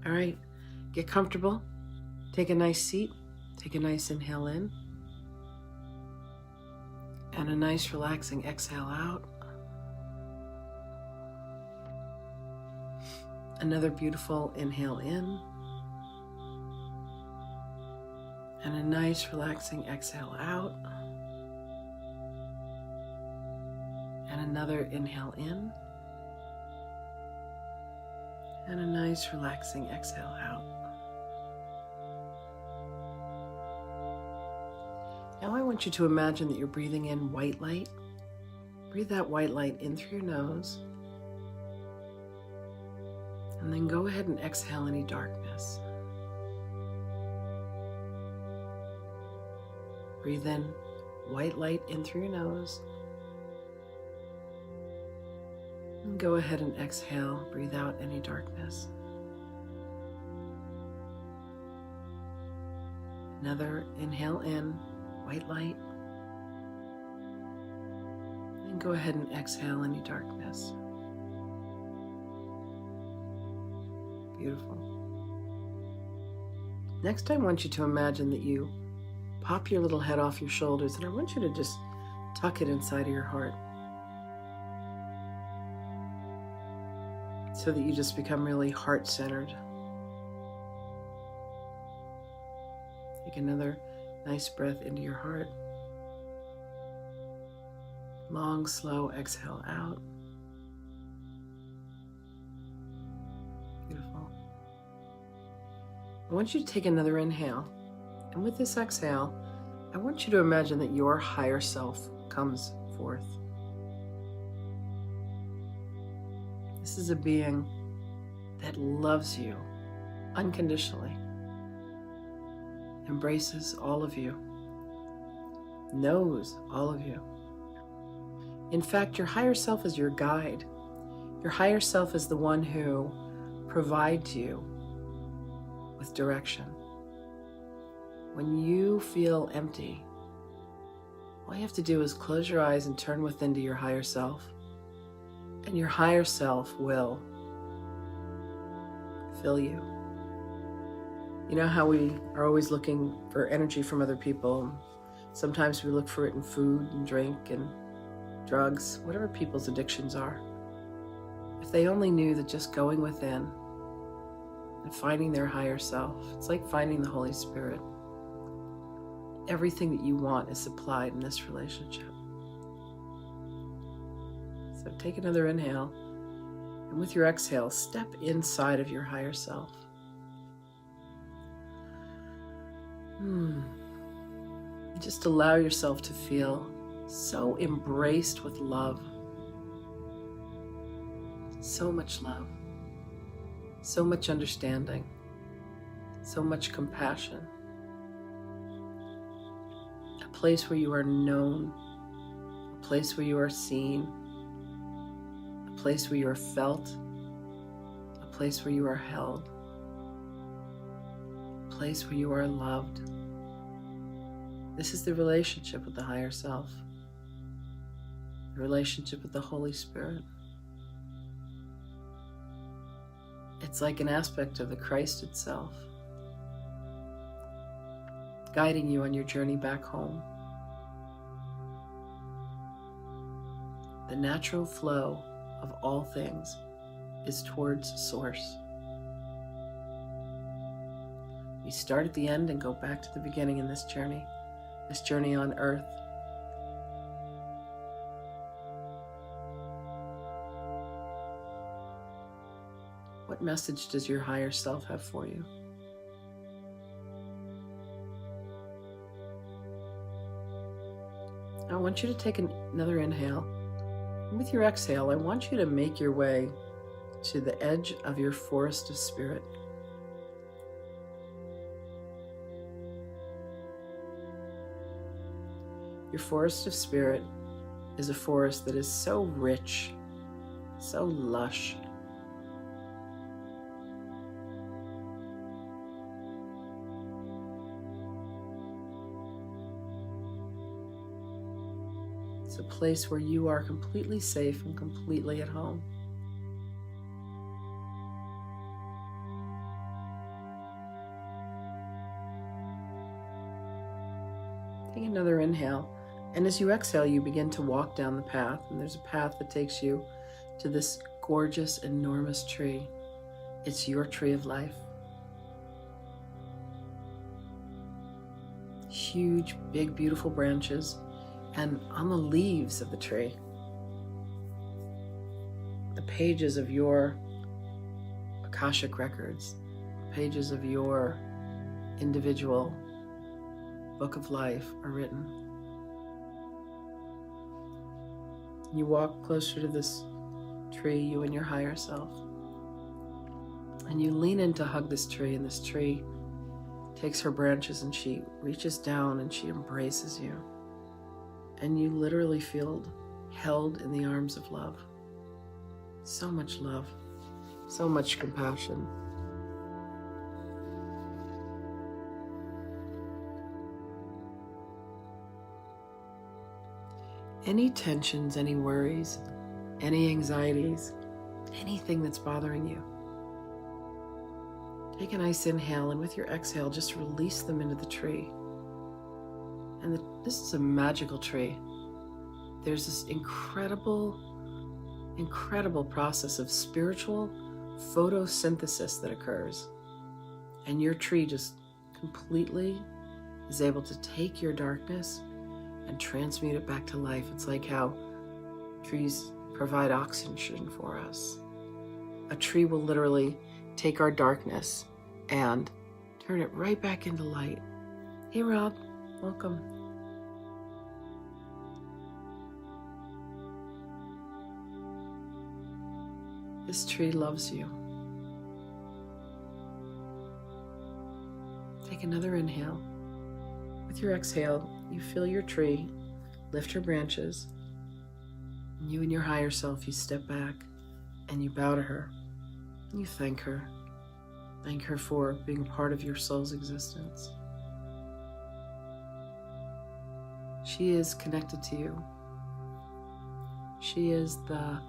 All right, get comfortable. Take a nice seat. Take a nice inhale in. And a nice relaxing exhale out. Another beautiful inhale in. And a nice relaxing exhale out. And another inhale in. And a nice relaxing exhale out. Now I want you to imagine that you're breathing in white light. Breathe that white light in through your nose. And then go ahead and exhale any darkness. Breathe in white light in through your nose. And go ahead and exhale. Breathe out any darkness. Another inhale in, white light. And go ahead and exhale any darkness. Beautiful. Next, I want you to imagine that you pop your little head off your shoulders, and I want you to just tuck it inside of your heart so that you just become really heart-centered. Take another nice breath into your heart. Long, slow exhale out. Beautiful. I want you to take another inhale. And with this exhale, I want you to imagine that your higher self comes forth. This is a being that loves you unconditionally, embraces all of you, knows all of you. In fact, your higher self is your guide. Your higher self is the one who provides you with direction. When you feel empty, all you have to do is close your eyes and turn within to your higher self. And your higher self will fill you. You know how we are always looking for energy from other people? Sometimes we look for it in food and drink and drugs, whatever people's addictions are. If they only knew that just going within and finding their higher self, it's like finding the Holy Spirit. Everything that you want is supplied in this relationship. So take another inhale, and with your exhale, step inside of your higher self. Just allow yourself to feel so embraced with love. So much love. So much understanding. So much compassion. A place where you are known. A place where you are seen. A place where you are felt. A place where you are held. A place where you are loved. This is the relationship with the higher self. The relationship with the Holy Spirit. It's like an aspect of the Christ itself, guiding you on your journey back home. The natural flow of all things is towards Source. We start at the end and go back to the beginning in this journey on earth. What message does your higher self have for you? I want you to take another inhale. And with your exhale, I want you to make your way to the edge of your forest of spirit. Your forest of spirit is a forest that is so rich, so lush. It's a place where you are completely safe and completely at home. Take another inhale. And as you exhale, you begin to walk down the path. And there's a path that takes you to this gorgeous, enormous tree. It's your tree of life. Huge, big, beautiful branches. And on the leaves of the tree, the pages of your Akashic records, pages of your individual book of life are written. You walk closer to this tree, you and your higher self, and you lean in to hug this tree, and this tree takes her branches and she reaches down and she embraces you, and you literally feel held in the arms of love. So much love, so much compassion. Any tensions, any worries, any anxieties, anything that's bothering you, take a nice inhale, and with your exhale, just release them into the tree. And this is a magical tree. There's this incredible process of spiritual photosynthesis that occurs. And your tree just completely is able to take your darkness and transmute it back to life. It's like how trees provide oxygen for us. A tree will literally take our darkness and turn it right back into light. Hey Rob, welcome. This tree loves you. Take another inhale. With your exhale, you feel your tree lift her branches. And you and your higher self, you step back and you bow to her. And you thank her. Thank her for being a part of your soul's existence. She is connected to you. She is the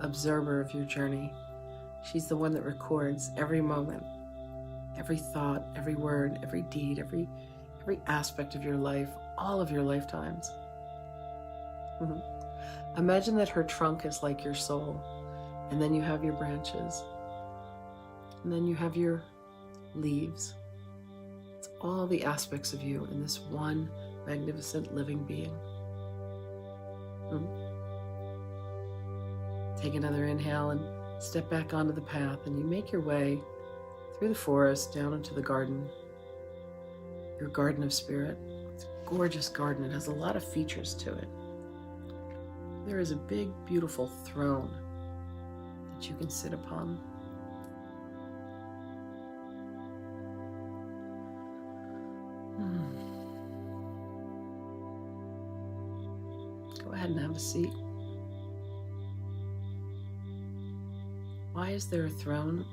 observer of your journey. She's the one that records every moment, every thought, every word, every deed, every aspect of your life, all of your lifetimes. Imagine that her trunk is like your soul, and then you have your branches, and then you have your leaves. It's all the aspects of you in this one magnificent living being. Take another inhale and step back onto the path, and you make your way through the forest down into the garden, your garden of spirit. It's a gorgeous garden. It has a lot of features to it. There is a big, beautiful throne that you can sit upon. Go ahead and have a seat. Why is there a throne?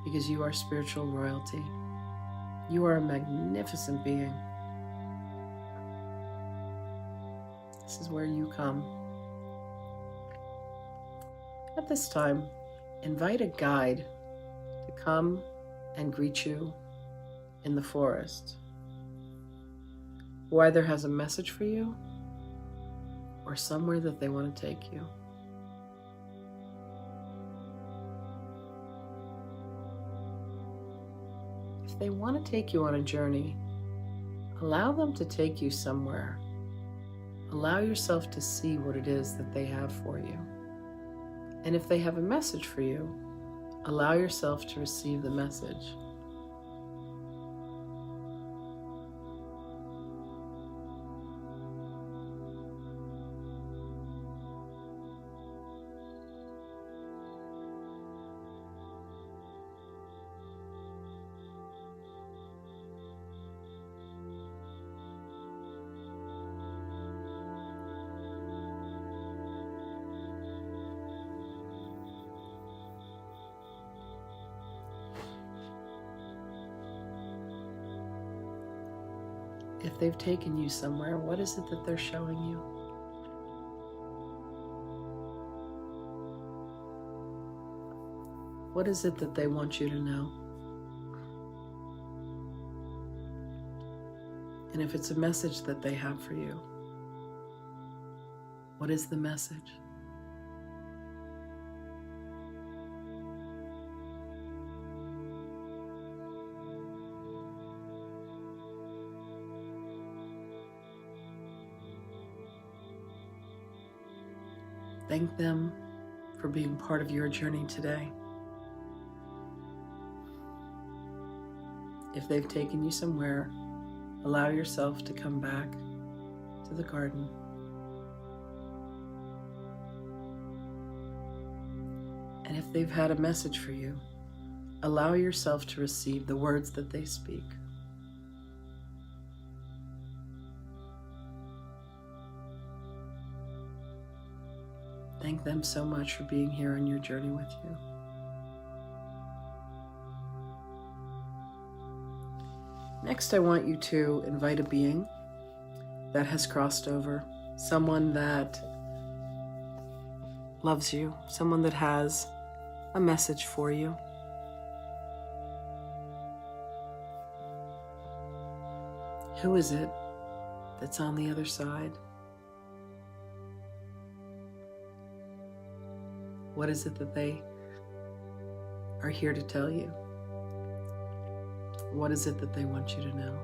Because you are spiritual royalty. You are a magnificent being. This is where you come. At this time, invite a guide to come and greet you in the forest, who either has a message for you or somewhere that they want to take you. If they want to take you on a journey, allow them to take you somewhere. Allow yourself to see what it is that they have for you. And if they have a message for you, allow yourself to receive the message. If they've taken you somewhere, what is it that they're showing you? What is it that they want you to know? And if it's a message that they have for you, what is the message? Thank them for being part of your journey today. If they've taken you somewhere, allow yourself to come back to the garden. And if they've had a message for you, allow yourself to receive the words that they speak. Thank them so much for being here on your journey with you. Next, I want you to invite a being that has crossed over, someone that loves you, someone that has a message for you. Who is it that's on the other side? What is it that they are here to tell you? What is it that they want you to know?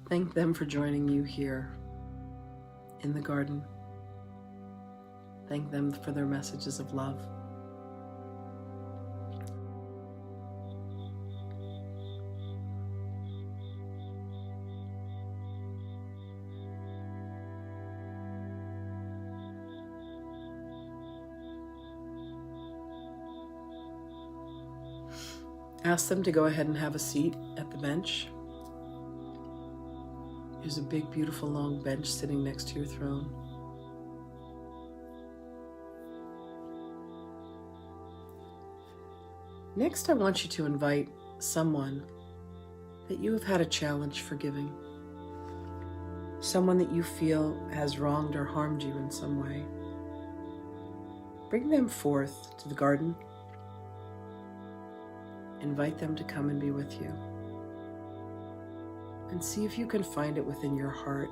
Thank them for joining you here in the garden. Thank them for their messages of love. Ask them to go ahead and have a seat at the bench. There's a big, beautiful, long bench sitting next to your throne. Next, I want you to invite someone that you have had a challenge forgiving. Someone that you feel has wronged or harmed you in some way. Bring them forth to the garden. Invite them to come and be with you. And see if you can find it within your heart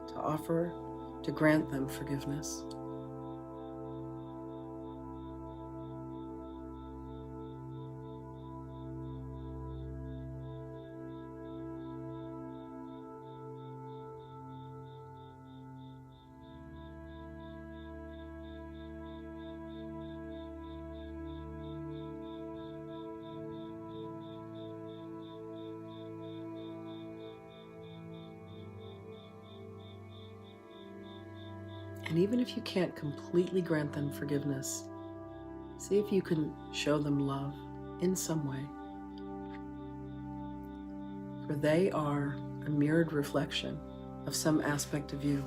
to offer, to grant them forgiveness. And even if you can't completely grant them forgiveness, see if you can show them love in some way. For they are a mirrored reflection of some aspect of you.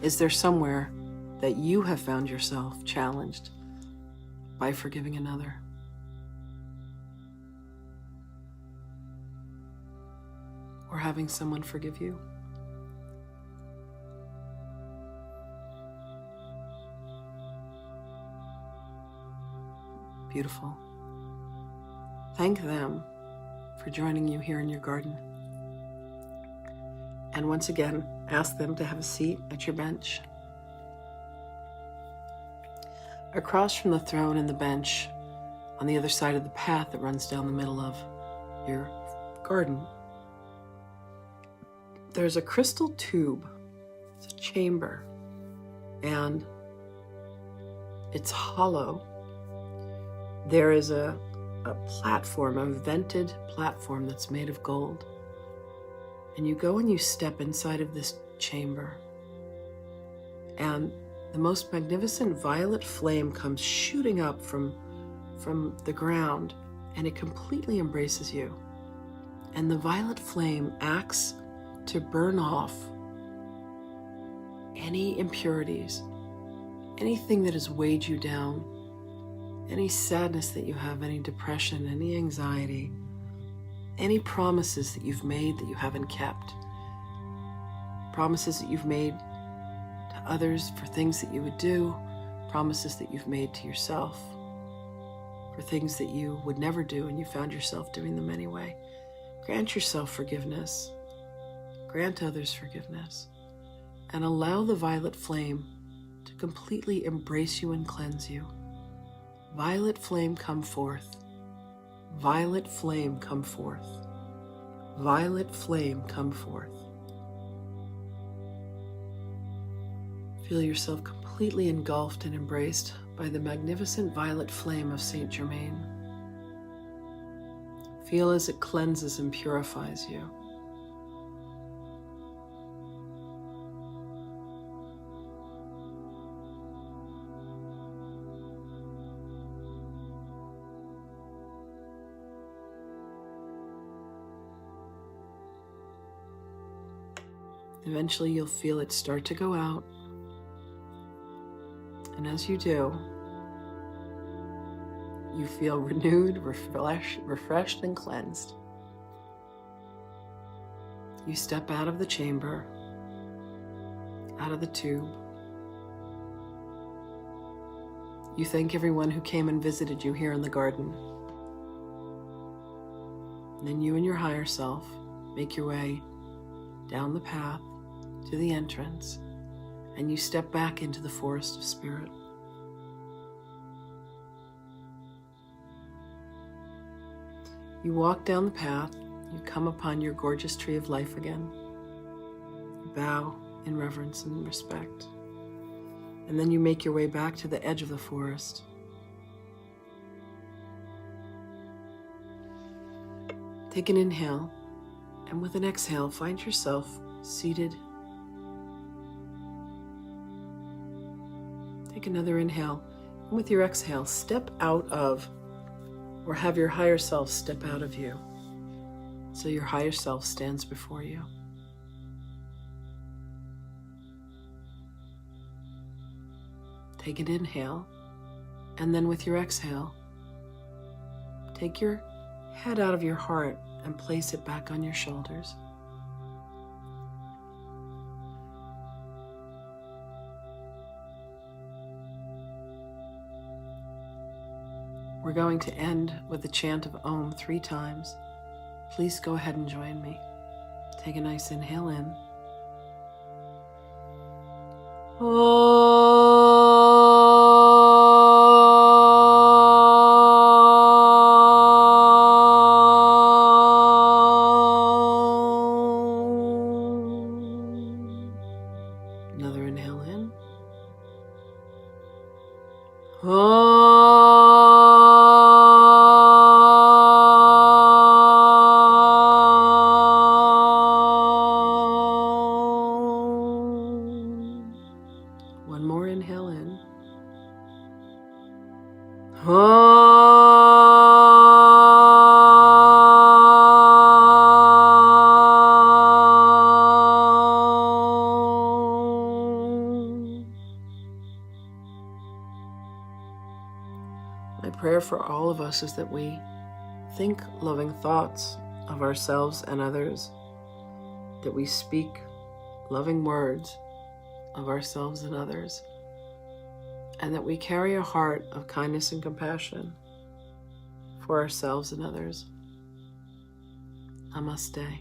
Is there somewhere that you have found yourself challenged by forgiving another? Or having someone forgive you? Beautiful. Thank them for joining you here in your garden. And once again, ask them to have a seat at your bench. Across from the throne and the bench, on the other side of the path that runs down the middle of your garden, there's a crystal tube. It's a chamber. And It's hollow. There is a platform, a vented platform that's made of gold. And you go and you step inside of this chamber. And the most magnificent violet flame comes shooting up from the ground, and it completely embraces you. And the violet flame acts to burn off any impurities, anything that has weighed you down, any sadness that you have, any depression, any anxiety, any promises that you've made that you haven't kept, promises that you've made to others for things that you would do, promises that you've made to yourself for things that you would never do and you found yourself doing them anyway. Grant yourself forgiveness. Grant others forgiveness. And allow the violet flame to completely embrace you and cleanse you. Violet flame, come forth. Violet flame, come forth. Violet flame, come forth. Feel yourself completely engulfed and embraced by the magnificent violet flame of Saint Germain. Feel as it cleanses and purifies you. Eventually you'll feel it start to go out. And as you do, you feel renewed, refreshed, and cleansed. You step out of the chamber, out of the tube. You thank everyone who came and visited you here in the garden. And then you and your higher self make your way down the path to the entrance, and you step back into the forest of spirit. You walk down the path, you come upon your gorgeous tree of life again. You bow in reverence and respect. And then you make your way back to the edge of the forest. Take an inhale, and with an exhale, find yourself seated. Take another inhale, and with your exhale, step out of, or have your higher self step out of you, so your higher self stands before you. Take an inhale, and then with your exhale, take your head out of your heart and place it back on your shoulders. We're going to end with the chant of Om 3 times. Please go ahead and join me. Take a nice inhale in. Another inhale in. One more inhale in. My prayer for all of us is that we think loving thoughts of ourselves and others, that we speak loving words of ourselves and others, and that we carry a heart of kindness and compassion for ourselves and others. Namaste.